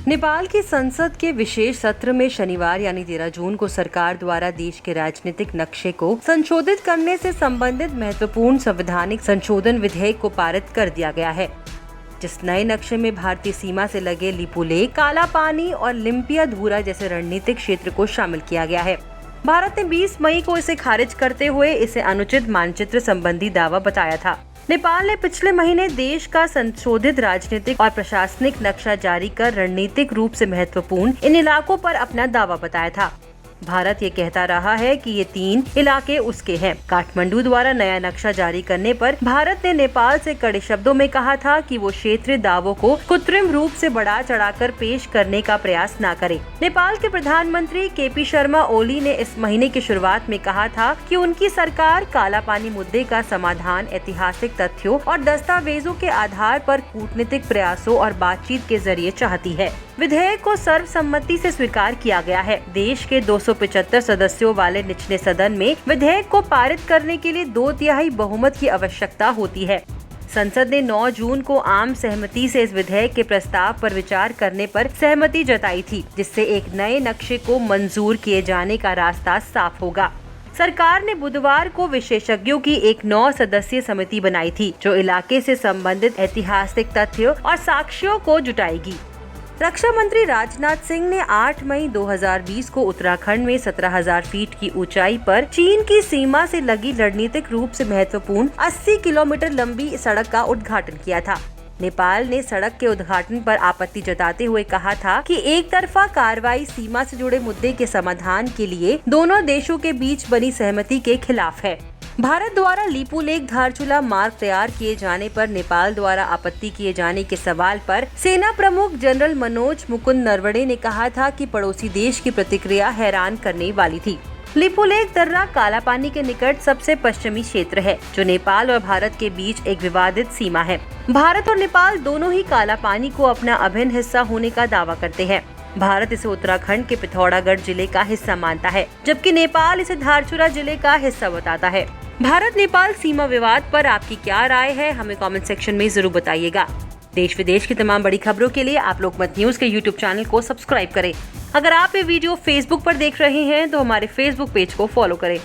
नेपाल की संसद के विशेष सत्र में शनिवार यानी 13 जून को सरकार द्वारा देश के राजनीतिक नक्शे को संशोधित करने से संबंधित महत्वपूर्ण संवैधानिक संशोधन विधेयक को पारित कर दिया गया है। जिस नए नक्शे में भारतीय सीमा से लगे लिपुलेख, काला पानी और लिम्पियाधुरा जैसे रणनीतिक क्षेत्र को शामिल किया गया है। भारत ने 20 मई को इसे खारिज करते हुए इसे अनुचित मानचित्र संबंधी दावा बताया था। नेपाल ने पिछले महीने देश का संशोधित राजनीतिक और प्रशासनिक नक्शा जारी कर रणनीतिक रूप से महत्वपूर्ण इन इलाकों पर अपना दावा बताया था। भारत ये कहता रहा है कि ये 3 इलाके उसके हैं। काठमांडू द्वारा नया नक्शा जारी करने पर भारत ने नेपाल से कड़े शब्दों में कहा था कि वो क्षेत्रीय दावों को कृत्रिम रूप से बढ़ा चढ़ाकर पेश करने का प्रयास न करे। नेपाल के प्रधानमंत्री केपी शर्मा ओली ने इस महीने की शुरुआत में कहा था कि उनकी सरकार काला पानी मुद्दे का समाधान ऐतिहासिक तथ्यों और दस्तावेजों के आधार पर कूटनीतिक प्रयासों और बातचीत के जरिए चाहती है। विधेयक को सर्वसम्मति से स्वीकार किया गया है। देश के 275 सदस्यों वाले निचले सदन में विधेयक को पारित करने के लिए 2/3 बहुमत की आवश्यकता होती है। संसद ने 9 जून को आम सहमति से इस विधेयक के प्रस्ताव पर विचार करने पर सहमति जताई थी, जिससे एक नए नक्शे को मंजूर किए जाने का रास्ता साफ होगा। सरकार ने बुधवार को विशेषज्ञों की एक 9 सदस्यीय समिति बनाई थी, जो इलाके से संबंधित ऐतिहासिक तथ्यों और साक्ष्यों को जुटाएगी। रक्षा मंत्री राजनाथ सिंह ने 8 मई 2020 को उत्तराखंड में 17,000 फीट की ऊंचाई पर चीन की सीमा से लगी रणनीतिक रूप से महत्वपूर्ण 80 किलोमीटर लंबी सड़क का उद्घाटन किया था। नेपाल ने सड़क के उद्घाटन पर आपत्ति जताते हुए कहा था कि एक तरफा कार्रवाई सीमा से जुड़े मुद्दे के समाधान के लिए दोनों देशों के बीच बनी सहमति के खिलाफ है। भारत द्वारा लिपुलेख धारचूला मार्ग तैयार किए जाने पर नेपाल द्वारा आपत्ति किए जाने के सवाल पर सेना प्रमुख जनरल मनोज मुकुंद नरवणे ने कहा था कि पड़ोसी देश की प्रतिक्रिया हैरान करने वाली थी। लिपुलेख दर्रा काला पानी के निकट सबसे पश्चिमी क्षेत्र है, जो नेपाल और भारत के बीच एक विवादित सीमा है। भारत और नेपाल दोनों ही काला पानी को अपना अभिन्न हिस्सा होने का दावा करते हैं। भारत इसे उत्तराखंड के पिथौरागढ़ जिले का हिस्सा मानता है, जबकि नेपाल इसे धारचूला जिले का हिस्सा बताता है। भारत नेपाल सीमा विवाद पर आपकी क्या राय है, हमें कमेंट सेक्शन में जरूर बताइएगा। देश विदेश की तमाम बड़ी खबरों के लिए आप लोकमत न्यूज के यूट्यूब चैनल को सब्सक्राइब करें। अगर आप ये वीडियो फेसबुक पर देख रहे हैं तो हमारे फेसबुक पेज को फॉलो करें।